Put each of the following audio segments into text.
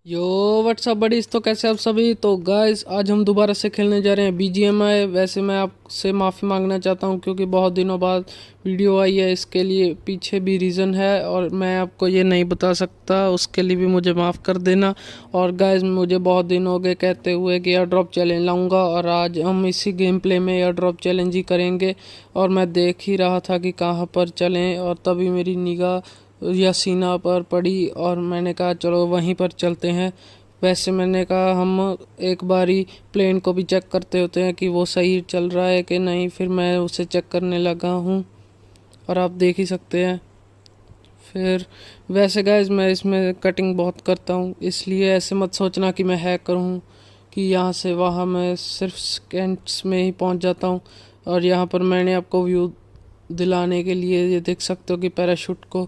यो WhatsApp buddies, तो कैसे आप सभी। तो गाइस आज हम दोबारा से खेलने जा रहे हैं BGMI। वैसे मैं आपसे माफ़ी मांगना चाहता हूं क्योंकि बहुत दिनों बाद वीडियो आई है। इसके लिए पीछे भी रीज़न है और मैं आपको ये नहीं बता सकता, उसके लिए भी मुझे माफ़ कर देना। और गाइस मुझे बहुत दिन हो गए कहते हुए कि एयर ड्रॉप चैलेंज लाऊंगा, और आज हम इसी गेम प्ले में एयर ड्रॉप चैलेंज ही करेंगे। और मैं देख ही रहा था कि कहाँ पर चलें, और तभी मेरी निगाह यासीना पर पड़ी और मैंने कहा चलो वहीं पर चलते हैं। वैसे मैंने कहा हम एक बारी प्लेन को भी चेक करते होते हैं कि वो सही चल रहा है कि नहीं। फिर मैं उसे चेक करने लगा हूँ और आप देख ही सकते हैं। फिर वैसे गाइस मैं इसमें कटिंग बहुत करता हूँ, इसलिए ऐसे मत सोचना कि मैं हैकर हूँ कि यहाँ से वहाँ मैं सिर्फ सेकेंड्स में ही पहुँच जाता हूँ। और यहाँ पर मैंने आपको व्यू दिलाने के लिए ये देख सकते हो कि पैराशूट को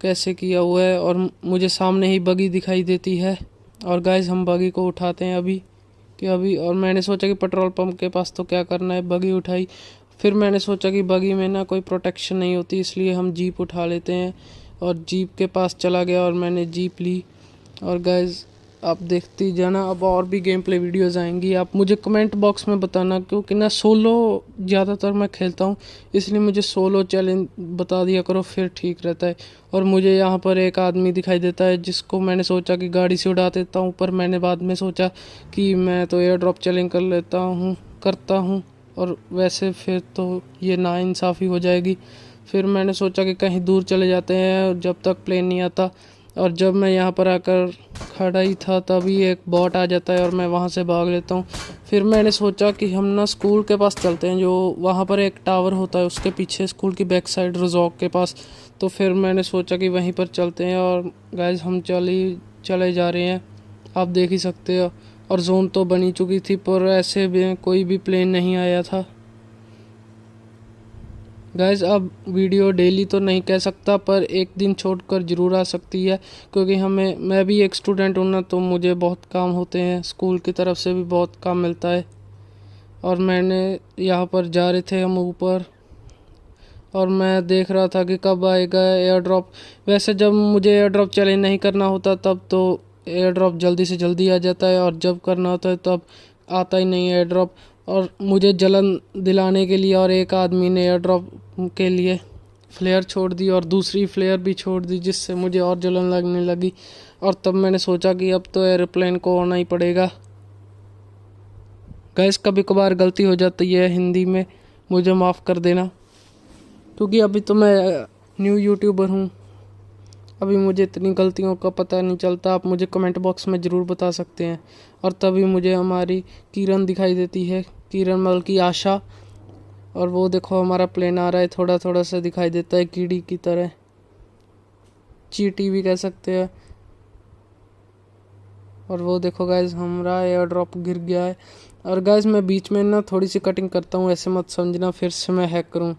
कैसे किया हुआ है, और मुझे सामने ही बगी दिखाई देती है। और गाइस हम बगी को उठाते हैं अभी। और मैंने सोचा कि पेट्रोल पंप के पास तो क्या करना है, बगी उठाई। फिर मैंने सोचा कि बगी में ना कोई प्रोटेक्शन नहीं होती, इसलिए हम जीप उठा लेते हैं। और जीप के पास चला गया और मैंने जीप ली। और गाइस आप देखते ही जाना, अब और भी गेम प्ले वीडियोज़ आएंगी। आप मुझे कमेंट बॉक्स में बताना, क्योंकि ना सोलो ज़्यादातर मैं खेलता हूँ, इसलिए मुझे सोलो चैलेंज बता दिया करो, फिर ठीक रहता है। और मुझे यहाँ पर एक आदमी दिखाई देता है जिसको मैंने सोचा कि गाड़ी से उड़ा देता हूँ, पर मैंने बाद में सोचा कि मैं तो एयर ड्रॉप चैलेंज करता हूँ। और वैसे फिर तो ये नाइंसाफ़ी हो जाएगी। फिर मैंने सोचा कि कहीं दूर चले जाते हैं जब तक प्लेन नहीं आता। और जब मैं यहाँ पर आकर खड़ा ही था तभी एक बॉट आ जाता है और मैं वहाँ से भाग लेता हूँ। फिर मैंने सोचा कि हम ना स्कूल के पास चलते हैं, जो वहाँ पर एक टावर होता है उसके पीछे, स्कूल की बैक साइड रिजॉर्ट के पास। तो फिर मैंने सोचा कि वहीं पर चलते हैं, और गाइस हम चले जा रहे हैं, आप देख ही सकते हो। और जोन तो बनी चुकी थी, पर ऐसे भी कोई भी प्लेन नहीं आया था। गाइस अब वीडियो डेली तो नहीं कह सकता, पर एक दिन छोड़कर ज़रूर आ सकती है, क्योंकि मैं भी एक स्टूडेंट हूँ ना, तो मुझे बहुत काम होते हैं, स्कूल की तरफ से भी बहुत काम मिलता है। और मैंने यहाँ पर जा रहे थे हम ऊपर, और मैं देख रहा था कि कब आएगा एयर ड्रॉप। वैसे जब मुझे एयर ड्रॉप चैलेंज नहीं करना होता तब तो एयर ड्रॉप जल्दी से जल्दी आ जाता है, और जब करना होता है तब आता ही नहीं एयर ड्रॉप। और मुझे जलन दिलाने के लिए और एक आदमी ने एयर ड्रॉप के लिए फ्लेयर छोड़ दी और दूसरी फ्लेयर भी छोड़ दी, जिससे मुझे और जलन लगने लगी। और तब मैंने सोचा कि अब तो एरोप्लेन को होना ही पड़ेगा। गैस कभी कभार गलती हो जाती है हिंदी में, मुझे माफ़ कर देना, क्योंकि अभी तो मैं न्यू यूट्यूबर हूँ, अभी मुझे इतनी गलतियों का पता नहीं चलता। आप मुझे कमेंट बॉक्स में ज़रूर बता सकते हैं। और तभी मुझे हमारी किरण दिखाई देती है, किरण मल की आशा। और वो देखो हमारा प्लेन आ रहा है, थोड़ा थोड़ा सा दिखाई देता है कीड़ी की तरह, चींटी भी कह सकते हैं। और वो देखो गाइज हमारा एयर ड्रॉप गिर गया है। और गाइज मैं बीच में ना थोड़ी सी कटिंग करता हूँ, ऐसे मत समझना फिर से मैं हैक करूँ।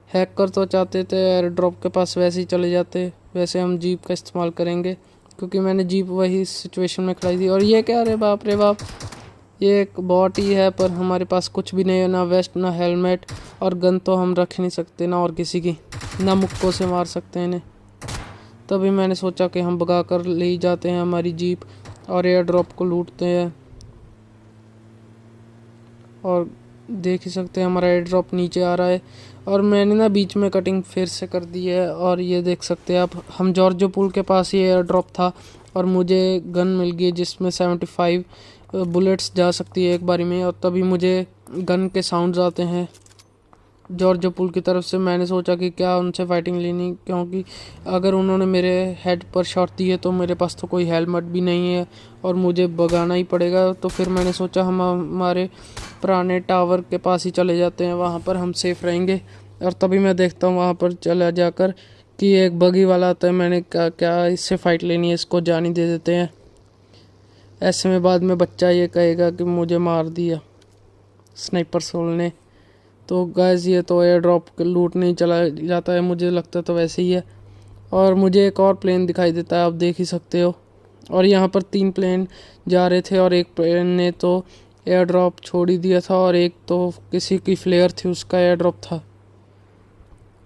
हैक कर तो चाहते थे एयर ड्रॉप के पास, वैसे ही चले जाते। वैसे हम जीप का इस्तेमाल करेंगे, क्योंकि मैंने जीप वही सिचुएशन में खड़ी थी। और ये क्या, अरे बाप रे बाप, ये एक बॉट ही है, पर हमारे पास कुछ भी नहीं है, ना वेस्ट ना हेलमेट। और गन तो हम रख नहीं सकते ना और किसी की, ना मुक्कों से मार सकते हैं इन्हें। तभी मैंने सोचा कि हम भगा कर ले ही जाते हैं हमारी जीप और एयर ड्रॉप को लूटते हैं। और देख ही सकते हैं हमारा एयर ड्रॉप नीचे आ रहा है। और मैंने ना बीच में कटिंग फिर से कर दी है, और ये देख सकते हैं आप, हम जॉर्जो पुल के पास ही एयर ड्रॉप था, और मुझे गन मिल गई जिसमें 75 बुलेट्स जा सकती है एक बारी में। और तभी मुझे गन के साउंड्स आते हैं जॉर्जो पुल की तरफ से। मैंने सोचा कि क्या उनसे फाइटिंग लेनी, क्योंकि अगर उन्होंने मेरे हेड पर शॉट दी है तो मेरे पास तो कोई हेलमेट भी नहीं है और मुझे भगाना ही पड़ेगा। तो फिर मैंने सोचा हम हमारे पुराने टावर के पास ही चले जाते हैं, वहाँ पर हम सेफ रहेंगे। और तभी मैं देखता हूँ वहाँ पर चला जाकर कि एक बगी वाला आता है। मैंने कहा क्या इससे फ़ाइट लेनी है, इसको जान ही दे देते हैं। ऐसे में बाद में बच्चा ये कहेगा कि मुझे मार दिया स्नाइपर सोल ने। तो गैस ये तो एयर ड्रॉप लूट नहीं चला जाता है, मुझे लगता तो वैसे ही है। और मुझे एक और प्लेन दिखाई देता है, आप देख ही सकते हो। और यहाँ पर 3 प्लेन जा रहे थे, और एक प्लेन ने तो एयर ड्रॉप छोड़ ही दिया था, और एक तो किसी की फ्लेयर थी उसका एयर ड्रॉप था।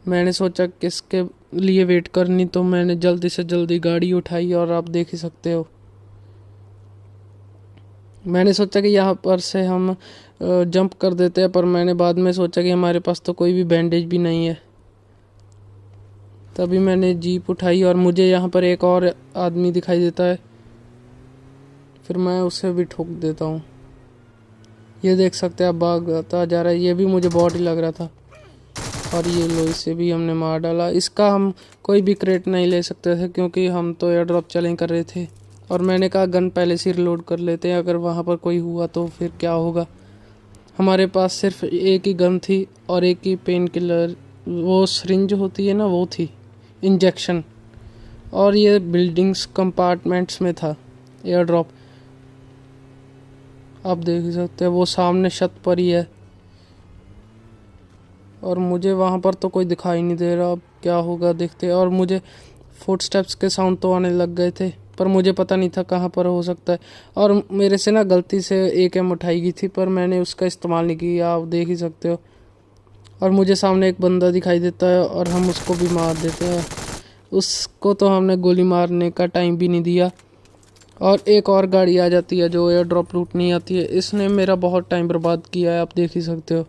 मैंने सोचा किसके लिए वेट करनी, तो मैंने जल्दी से जल्दी गाड़ी उठाई और आप देख ही सकते हो। मैंने सोचा कि यहाँ पर से हम जंप कर देते हैं, पर मैंने बाद में सोचा कि हमारे पास तो कोई भी बैंडेज भी नहीं है। तभी मैंने जीप उठाई और मुझे यहाँ पर एक और आदमी दिखाई देता है, फिर मैं उसे भी ठोक देता हूँ। ये देख सकते हैं आप, भागता जा रहा है, ये भी मुझे बहुत ही लग रहा था। और ये लो, इसे भी हमने मार डाला। इसका हम कोई भी क्रेट नहीं ले सकते थे क्योंकि हम तो एयर ड्रॉप चैलेंज कर रहे थे, और मैंने कहा गन पहले से रिलोड कर लेते हैं, अगर वहाँ पर कोई हुआ तो फिर क्या होगा। हमारे पास सिर्फ एक ही गन थी और एक ही पेन किलर, वो सिरिंज होती है ना, वो थी इंजेक्शन। और ये बिल्डिंग्स कंपार्टमेंट्स में था एयर ड्रॉप, आप देख सकते हैं वो सामने छत पर ही है। और मुझे वहाँ पर तो कोई दिखाई नहीं दे रहा, अब क्या होगा देखते हैं। और मुझे फुटस्टेप्स के साउंड तो आने लग गए थे, पर मुझे पता नहीं था कहाँ पर हो सकता है। और मेरे से ना गलती से AK उठाई गई थी, पर मैंने उसका इस्तेमाल नहीं किया, आप देख ही सकते हो। और मुझे सामने एक बंदा दिखाई देता है और हम उसको भी मार देते हैं। उसको तो हमने गोली मारने का टाइम भी नहीं दिया, और एक और गाड़ी आ जाती है जो एयर ड्रॉप लूट नहीं आती है। इसने मेरा बहुत टाइम बर्बाद किया है, आप देख ही सकते हो।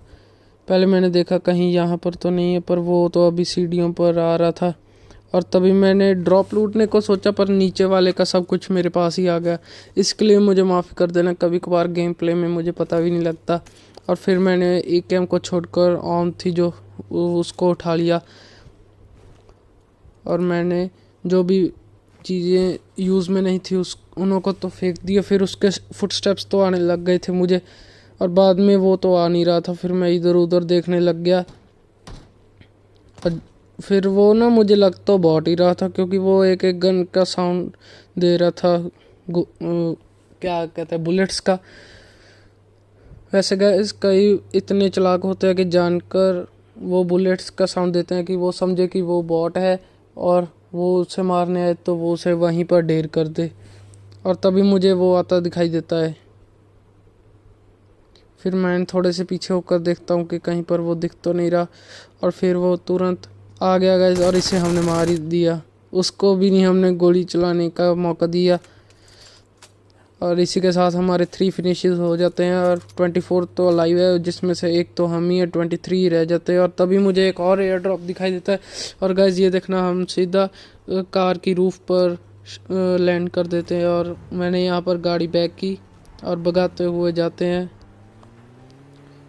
पहले मैंने देखा कहीं यहाँ पर तो नहीं है, पर वो तो अभी सीढ़ियों पर आ रहा था, और तभी मैंने ड्रॉप लूटने को सोचा, पर नीचे वाले का सब कुछ मेरे पास ही आ गया। इसके लिए मुझे माफ़ी कर देना, कभी कभार गेम प्ले में मुझे पता भी नहीं लगता। और फिर मैंने AK को छोड़कर ऑन थी जो, उसको उठा लिया, और मैंने जो भी चीज़ें यूज़ में नहीं थी उनको तो फेंक दिया। फिर उसके फुटस्टेप्स तो आने लग गए थे मुझे, और बाद में वो तो आ नहीं रहा था। फिर मैं इधर उधर देखने लग गया, और फिर वो ना मुझे लग तो बहुत ही रहा था क्योंकि वो एक एक गन का साउंड दे रहा था, क्या कहते हैं, बुलेट्स का। वैसे गाइस कई इतने चालाक होते हैं कि जानकर वो बुलेट्स का साउंड देते हैं कि वो समझे कि वो बॉट है और वो उसे मारने आए, तो वो उसे वहीं पर ढेर कर दे। और तभी मुझे वो आता दिखाई देता है। फिर मैं थोड़े से पीछे होकर देखता हूँ कि कहीं पर वो दिख तो नहीं रहा, और फिर वो तुरंत आ गया गाइस, और इसे हमने मार ही दिया। उसको भी नहीं हमने गोली चलाने का मौका दिया, और इसी के साथ हमारे 3 फिनिशेस हो जाते हैं, और 24 तो अलाइव है, जिसमें से एक तो हम ही है, 23 रह जाते हैं। और तभी मुझे एक और एयर ड्रॉप दिखाई देता है, और गाइस ये देखना, हम सीधा कार की रूफ पर लैंड कर देते हैं। और मैंने यहाँ पर गाड़ी बैक की और भगाते हुए जाते हैं।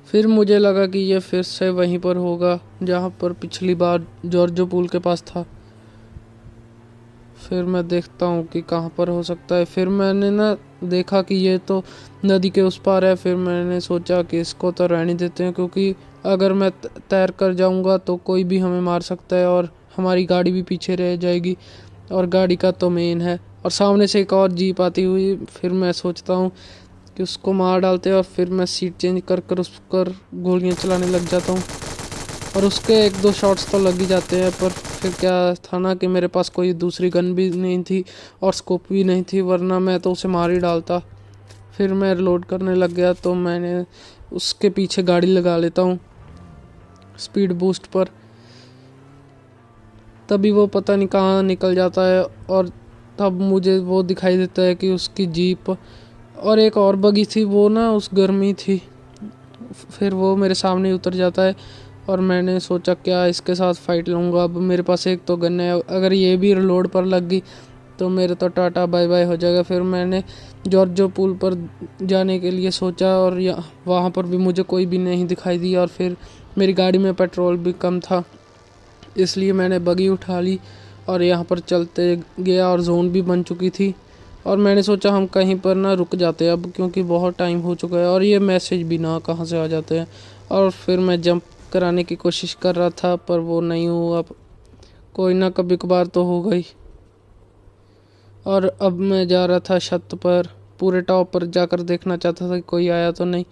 फिर मुझे लगा कि ये फिर से वहीं पर होगा जहाँ पर पिछली बार जॉर्जो पूल के पास था। फिर मैं देखता हूँ कि कहाँ पर हो सकता है। फिर मैंने ना देखा कि ये तो नदी के उस पार है। फिर मैंने सोचा कि इसको तो रहने देते हैं, क्योंकि अगर मैं तैर कर जाऊँगा तो कोई भी हमें मार सकता है और हमारी गाड़ी भी पीछे रह जाएगी, और गाड़ी का तो मेन है। और सामने से एक और जीप आती हुई, फिर मैं सोचता हूँ कि उसको मार डालते हैं, और फिर मैं सीट चेंज कर कर उस पर गोलियाँ चलाने लग जाता हूँ, और उसके 1-2 शॉट्स तो लग ही जाते हैं। पर फिर क्या था ना कि मेरे पास कोई दूसरी गन भी नहीं थी और स्कोप भी नहीं थी, वरना मैं तो उसे मार ही डालता। फिर मैं रिलोड करने लग गया, तो मैंने उसके पीछे गाड़ी लगा लेता हूँ स्पीड बूस्ट पर। तभी वो पता नहीं कहाँ निकल जाता है, और तब मुझे वो दिखाई देता है कि उसकी जीप और एक और बगी थी, वो ना उस घर में थी। फिर वो मेरे सामने उतर जाता है, और मैंने सोचा क्या इसके साथ फाइट लूँगा। अब मेरे पास एक तो गन है, अगर ये भी रिलोड पर लग गई तो मेरे तो टाटा बाय बाय हो जाएगा। फिर मैंने जॉर्जो पुल पर जाने के लिए सोचा, और वहाँ पर भी मुझे कोई भी नहीं दिखाई दिया, और फिर मेरी गाड़ी में पेट्रोल भी कम था, इसलिए मैंने बगी उठा ली और यहाँ पर चलते गया। और जोन भी बन चुकी थी, और मैंने सोचा हम कहीं पर ना रुक जाते हैं अब, क्योंकि बहुत टाइम हो चुका है, और ये मैसेज भी ना कहाँ से आ जाते हैं। और फिर मैं जंप कराने की कोशिश कर रहा था, पर वो नहीं हुआ। कोई ना, कभी कभार तो हो गई। और अब मैं जा रहा था छत पर, पूरे टॉप पर जाकर देखना चाहता था कि कोई आया तो नहीं।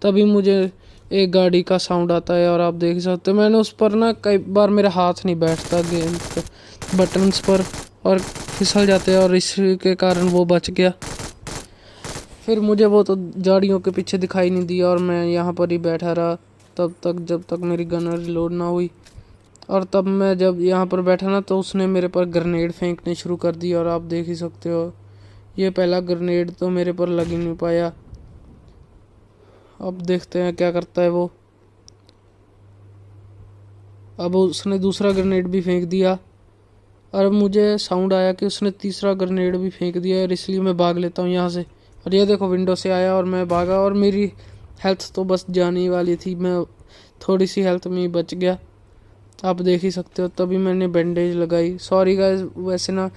तभी मुझे एक गाड़ी का साउंड आता है, और आप देख सकते हो मैंने उस पर ना कई बार मेरा हाथ नहीं बैठता गेम पर बटन्स पर, और फिसल जाते हैं, और इसके कारण वो बच गया। फिर मुझे वो तो झाड़ियों के पीछे दिखाई नहीं दिया, और मैं यहाँ पर ही बैठा रहा तब तक जब तक मेरी गन रिलोड ना हुई। और तब मैं जब यहाँ पर बैठा ना तो उसने मेरे पर ग्रेनेड फेंकने शुरू कर दिए और आप देख ही सकते हो ये पहला ग्रेनेड तो मेरे पर लग ही नहीं पाया। अब देखते हैं क्या करता है वो। अब उसने दूसरा ग्रेनेड भी फेंक दिया और अब मुझे साउंड आया कि उसने तीसरा ग्रेनेड भी फेंक दिया और इसलिए मैं भाग लेता हूँ यहाँ से। और ये देखो विंडो से आया और मैं भागा और मेरी हेल्थ तो बस जाने ही वाली थी, मैं थोड़ी सी हेल्थ में ही बच गया, आप देख ही सकते हो। तभी मैंने बैंडेज लगाई। सॉरी गाइस, वैसे ना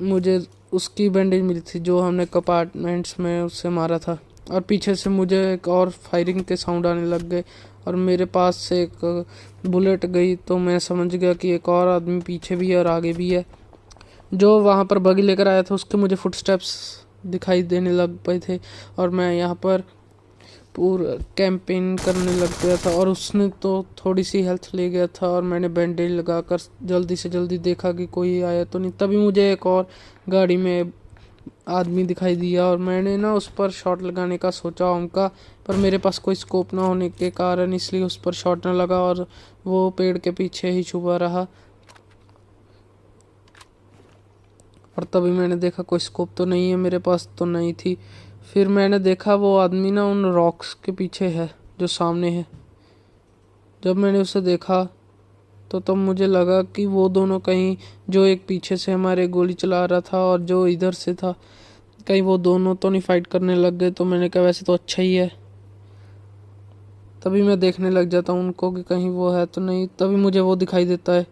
मुझे उसकी बैंडेज मिली थी जो हमने कंपार्टमेंट्स में उससे मारा था। और पीछे से मुझे एक और फायरिंग के साउंड आने लग गए और मेरे पास से एक बुलेट गई तो मैं समझ गया कि एक और आदमी पीछे भी है और आगे भी है। जो वहाँ पर बगी लेकर आया था उसके मुझे फुटस्टेप्स दिखाई देने लग पाए थे और मैं यहाँ पर पूरा कैंपेन करने लग गया था। और उसने तो थोड़ी सी हेल्थ ले गया था और मैंने बैंडेज लगाकर जल्दी से जल्दी देखा कि कोई आया तो नहीं। तभी मुझे एक और गाड़ी में आदमी दिखाई दिया और मैंने ना उस पर शॉट लगाने का सोचा उनका, पर मेरे पास कोई स्कोप ना होने के कारण इसलिए उस पर शॉट ना लगा और वो पेड़ के पीछे ही छुपा रहा। और तभी मैंने देखा कोई स्कोप तो नहीं है मेरे पास, तो नहीं थी। फिर मैंने देखा वो आदमी ना उन रॉक्स के पीछे है जो सामने है। जब मैंने उसे देखा तो तब मुझे लगा कि वो दोनों कहीं, जो एक पीछे से हमारे गोली चला रहा था और जो इधर से था, कहीं वो दोनों तो नहीं फाइट करने लग गए। तो मैंने कहा वैसे तो अच्छा ही है। तभी मैं देखने लग जाता हूँ उनको कि कहीं वो है तो नहीं। तभी मुझे वो दिखाई देता है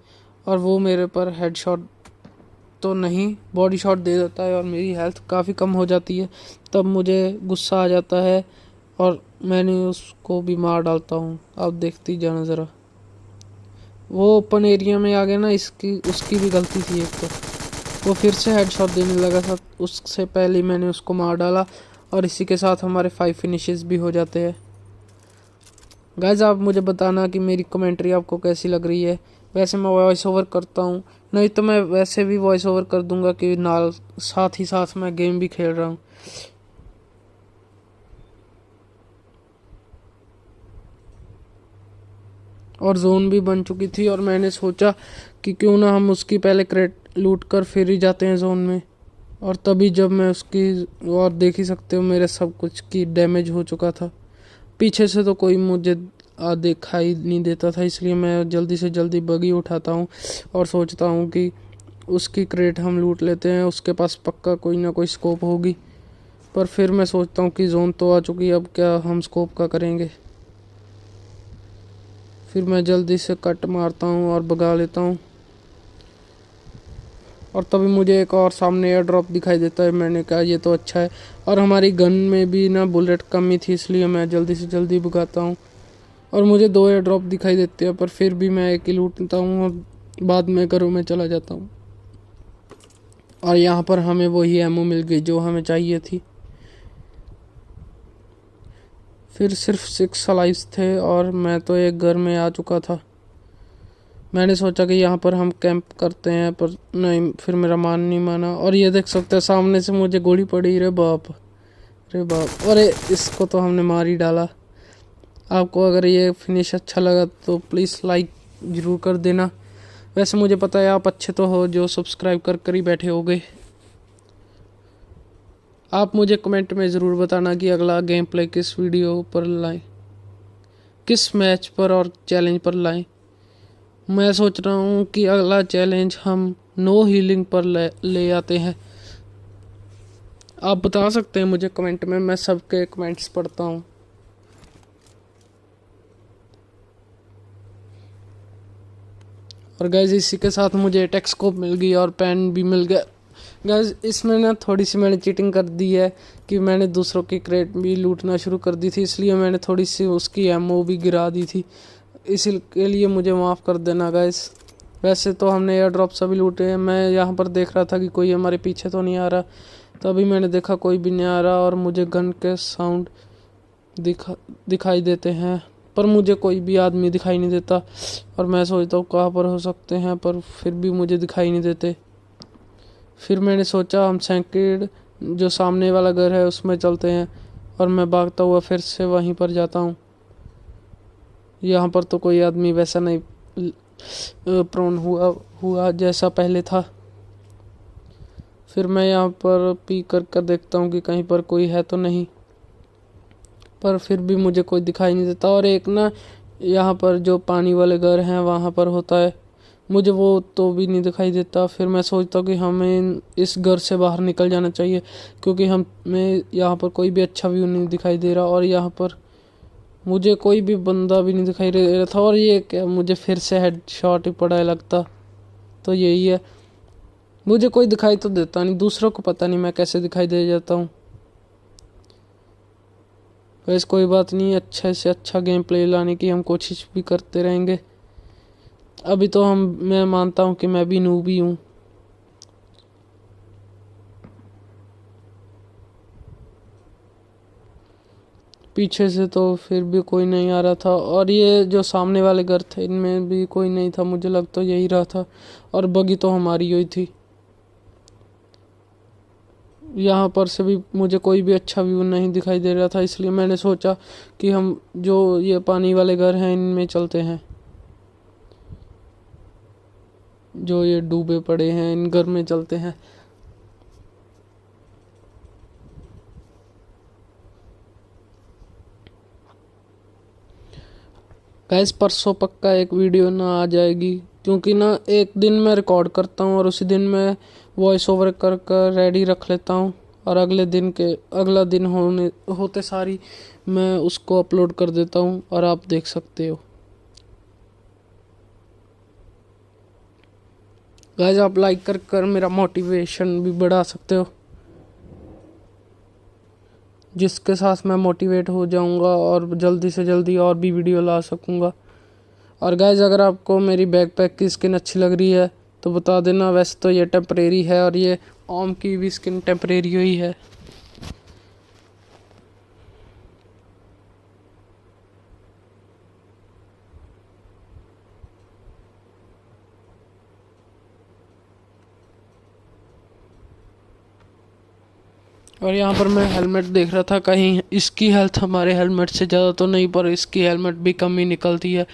और वो मेरे पर हेडशॉट तो नहीं, बॉडी शॉट दे देता है और मेरी हेल्थ काफ़ी कम हो जाती है। तब मुझे गुस्सा आ जाता है और मैंने उसको भी मार डालता हूँ। आप देखती जाना ज़रा, वो ओपन एरिया में आ गया ना, इसकी उसकी भी गलती थी एक तो। वो फिर से हेडशॉट देने लगा था, उससे पहले मैंने उसको मार डाला और इसी के साथ हमारे 5 फिनिशेस भी हो जाते हैं। गाइस आप मुझे बताना कि मेरी कमेंट्री आपको कैसी लग रही है। वैसे मैं वॉइस ओवर करता हूँ, नहीं तो मैं वैसे भी वॉइस ओवर कर दूंगा कि नाल साथ ही साथ मैं गेम भी खेल रहा हूँ। और जोन भी बन चुकी थी और मैंने सोचा कि क्यों ना हम उसकी पहले क्रेट लूट कर फिर ही जाते हैं जोन में। और तभी जब मैं उसकी, और देख ही सकते हो मेरे सब कुछ की डैमेज हो चुका था। पीछे से तो कोई मुझे दिखाई नहीं देता था, इसलिए मैं जल्दी से जल्दी बगी उठाता हूँ और सोचता हूँ कि उसकी क्रेट हम लूट लेते हैं, उसके पास पक्का कोई ना कोई स्कोप होगी। पर फिर मैं सोचता हूँ कि जोन तो आ चुकी है, अब क्या हम स्कोप का करेंगे। फिर मैं जल्दी से कट मारता हूँ और भगा लेता हूँ। और तभी मुझे एक और सामने एयर ड्रॉप दिखाई देता है। मैंने कहा ये तो अच्छा है, और हमारी गन में भी ना बुलेट कम ही थी, इसलिए मैं जल्दी से जल्दी भगाता हूँ। और मुझे 2 एयर ड्रॉप दिखाई देते हैं, पर फिर भी मैं एक ही लूटता हूँ और बाद में घरों में चला जाता हूँ। और यहाँ पर हमें वही एमओ मिल गई जो हमें चाहिए थी। फिर सिर्फ 6 लाइव्स थे और मैं तो एक घर में आ चुका था। मैंने सोचा कि यहाँ पर हम कैंप करते हैं, पर नहीं, फिर मेरा मान नहीं माना। और ये देख सकते हैं सामने से मुझे गोली पड़ी। रे बाप, रे बाप, अरे इसको तो हमने मार ही डाला। आपको अगर ये फिनिश अच्छा लगा तो प्लीज़ लाइक ज़रूर कर देना। वैसे मुझे पता है आप अच्छे तो हो जो सब्सक्राइब कर ही बैठे हो गए। आप मुझे कमेंट में ज़रूर बताना कि अगला गेम प्ले किस वीडियो पर लाएं, किस मैच पर और चैलेंज पर लाएं। मैं सोच रहा हूँ कि अगला चैलेंज हम नो हीलिंग पर ले आते हैं। आप बता सकते हैं मुझे कमेंट में, मैं सबके कमेंट्स पढ़ता हूँ। और गाइज इसी के साथ मुझे टेक्सकोप मिल गई और पेन भी मिल गया। गाइज इसमें ना थोड़ी सी मैंने चीटिंग कर दी है कि मैंने दूसरों की क्रेट भी लूटना शुरू कर दी थी, इसलिए मैंने थोड़ी सी उसकी एमओ भी गिरा दी थी। इसीके लिए मुझे माफ़ कर देना गाइज। वैसे तो हमने एयर ड्रॉप सभी लूटे हैं। मैं यहाँ पर देख रहा था कि कोई हमारे पीछे तो नहीं आ रहा, तभी मैंने देखा कोई भी नहीं आ रहा और मुझे गन के साउंड दिखाई देते हैं, पर मुझे कोई भी आदमी दिखाई नहीं देता। और मैं सोचता हूँ कहाँ पर हो सकते हैं, पर फिर भी मुझे दिखाई नहीं देते। फिर मैंने सोचा हम सेंकेड जो सामने वाला घर है उसमें चलते हैं, और मैं भागता हुआ फिर से वहीं पर जाता हूँ। यहाँ पर तो कोई आदमी वैसा नहीं प्रोन हुआ जैसा पहले था। फिर मैं यहाँ पर पी कर देखता हूँ कि कहीं पर कोई है तो नहीं, पर फिर भी मुझे कोई दिखाई नहीं देता। और एक ना यहाँ पर जो पानी वाले घर हैं वहाँ पर होता है, मुझे वो तो भी नहीं दिखाई देता। फिर मैं सोचता हूँ कि हमें इस घर से बाहर निकल जाना चाहिए, क्योंकि हमें यहाँ पर कोई भी अच्छा व्यू नहीं दिखाई दे रहा और यहाँ पर मुझे कोई भी बंदा भी नहीं दिखाई दे रहा था। और ये क्या, मुझे फिर से हेड शॉट ही पड़ा है लगता, तो यही है। मुझे कोई दिखाई तो देता नहीं, दूसरों को पता नहीं मैं कैसे दिखाई दे जाता हूँ। वैसे कोई बात नहीं, अच्छे से अच्छा गेम प्ले लाने की हम कोशिश भी करते रहेंगे। अभी तो मैं मानता हूँ कि मैं भी नूबी हूँ। पीछे से तो फिर भी कोई नहीं आ रहा था, और ये जो सामने वाले घर थे इनमें भी कोई नहीं था, मुझे लग तो यही रहा था। और बगी तो हमारी हुई थी। यहाँ पर से भी मुझे कोई भी अच्छा व्यू नहीं दिखाई दे रहा था, इसलिए मैंने सोचा कि हम जो ये पानी वाले घर हैं इनमें चलते हैं, जो ये डूबे पड़े हैं इन घर में चलते हैं। गैस परसों पक्का एक वीडियो ना आ जाएगी, क्योंकि ना एक दिन मैं रिकॉर्ड करता हूँ और उसी दिन मैं वॉइस ओवर कर रेडी रख लेता हूँ, और अगला दिन होते सारी मैं उसको अपलोड कर देता हूँ और आप देख सकते हो। गाइस आप लाइक कर मेरा मोटिवेशन भी बढ़ा सकते हो, जिसके साथ मैं मोटिवेट हो जाऊंगा और जल्दी से जल्दी और भी वीडियो ला सकूंगा। और गाइस अगर आपको मेरी बैकपैक की स्किन अच्छी लग रही है तो बता देना, वैसे तो ये टेम्परेरी है और ये ओम की भी स्किन टेम्परेरी ही है। और यहाँ पर मैं हेलमेट देख रहा था, कहीं इसकी हेल्थ हमारे हेलमेट से ज़्यादा तो नहीं, पर इसकी हेलमेट भी कम ही निकलती है।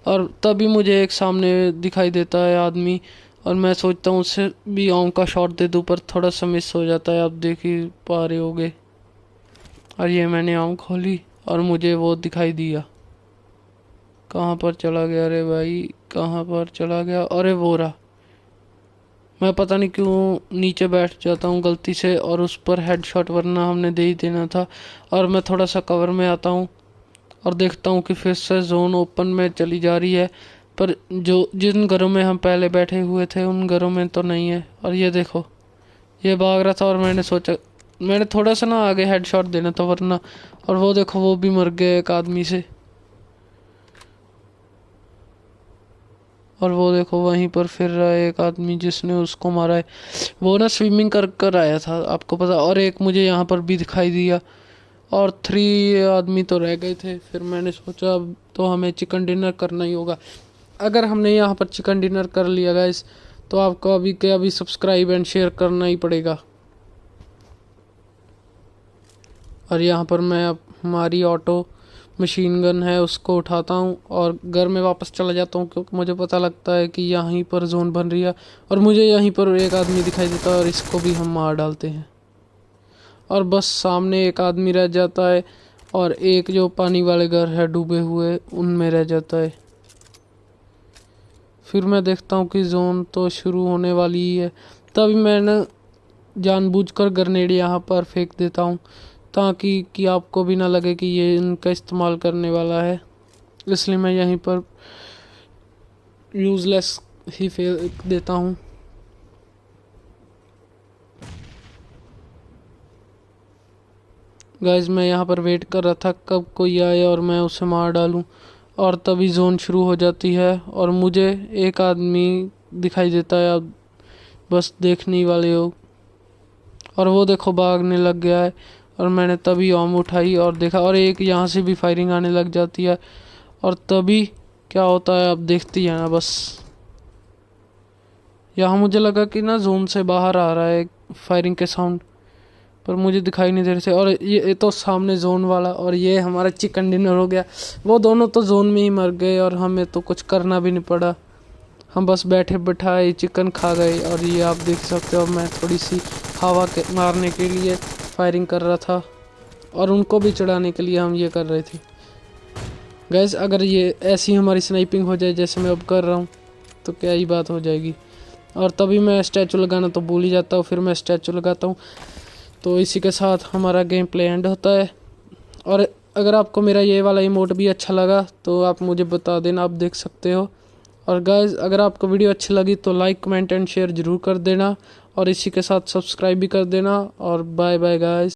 और तभी मुझे एक सामने दिखाई देता है आदमी, और मैं सोचता हूँ उससे भी ओम का शॉट दे दूँ, पर थोड़ा सा मिस हो जाता है, आप देख ही पा रहे होगे। और ये मैंने ओम खोली और मुझे वो दिखाई दिया। कहाँ पर चला गया रे भाई, कहाँ पर चला गया? अरे वो रहा। मैं पता नहीं क्यों नीचे बैठ जाता हूँ गलती से और उस पर हेडशॉट, वरना हमने दे ही देना था। और मैं थोड़ा सा कवर में आता हूँ और देखता हूँ कि फिर से जोन ओपन में चली जा रही है, पर जिन घरों में हम पहले बैठे हुए थे उन घरों में तो नहीं है। और ये देखो, ये भाग रहा था और मैंने सोचा मैंने थोड़ा सा ना आगे हेडशॉट देना था वरना। और वो देखो, वो भी मर गए एक आदमी से। और वो देखो वहीं पर फिर रहा है एक आदमी जिसने उसको मारा है, वो ना स्विमिंग कर आया था, आपको पता। और एक मुझे यहाँ पर भी दिखाई दिया, और 3 आदमी तो रह गए थे। फिर मैंने सोचा अब तो हमें चिकन डिनर करना ही होगा। अगर हमने यहाँ पर चिकन डिनर कर लिया गाइस, तो आपको अभी के अभी सब्सक्राइब एंड शेयर करना ही पड़ेगा। और यहाँ पर मैं हमारी ऑटो मशीन गन है उसको उठाता हूँ और घर में वापस चला जाता हूँ, क्योंकि मुझे पता लगता है कि यहीं पर जोन बन रही है। और मुझे यहीं पर एक आदमी दिखाई देता है और इसको भी हम मार डालते हैं। और बस सामने एक आदमी रह जाता है, और एक जो पानी वाले घर है डूबे हुए उनमें रह जाता है। फिर मैं देखता हूँ कि जोन तो शुरू होने वाली ही है, तभी मैं जानबूझकर ग्रेनेड यहाँ पर फेंक देता हूँ, ताकि कि आपको भी ना लगे कि ये इनका इस्तेमाल करने वाला है। इसलिए मैं यहीं पर यूज़लेस ही फेंक देता हूँ। गाइस मैं यहाँ पर वेट कर रहा था कब कोई आए और मैं उसे मार डालूँ, और तभी जोन शुरू हो जाती है और मुझे एक आदमी दिखाई देता है, आप बस देखने ही वाले हो। और वो देखो भागने लग गया है, और मैंने तभी ओम उठाई और देखा, और एक यहाँ से भी फायरिंग आने लग जाती है। और तभी क्या होता है आप देखती है ना, बस यहाँ मुझे लगा कि ना जोन से बाहर आ रहा है फायरिंग के साउंड, पर मुझे दिखाई नहीं दे रहे थे। और ये तो सामने जोन वाला, और ये हमारा चिकन डिनर हो गया। वो दोनों तो जोन में ही मर गए और हमें तो कुछ करना भी नहीं पड़ा। हम बस बैठे बैठाए चिकन खा गए। और ये आप देख सकते हो, मैं थोड़ी सी हवा के मारने के लिए फायरिंग कर रहा था और उनको भी चढ़ाने के लिए हम ये कर रहे थे। गैस अगर ये ऐसी हमारी स्नाइपिंग हो जाए जैसे मैं अब कर रहा हूँ तो क्या ही बात हो जाएगी। और तभी मैं स्टैचू लगाना तो भूल ही जाता हूँ, फिर मैं स्टैचू लगाता हूँ। तो इसी के साथ हमारा गेम प्ले एंड होता है। और अगर आपको मेरा ये वाला इमोट भी अच्छा लगा तो आप मुझे बता देना, आप देख सकते हो। और गाइस अगर आपको वीडियो अच्छी लगी तो लाइक कमेंट एंड शेयर ज़रूर कर देना और इसी के साथ सब्सक्राइब भी कर देना। और बाय बाय गाइस।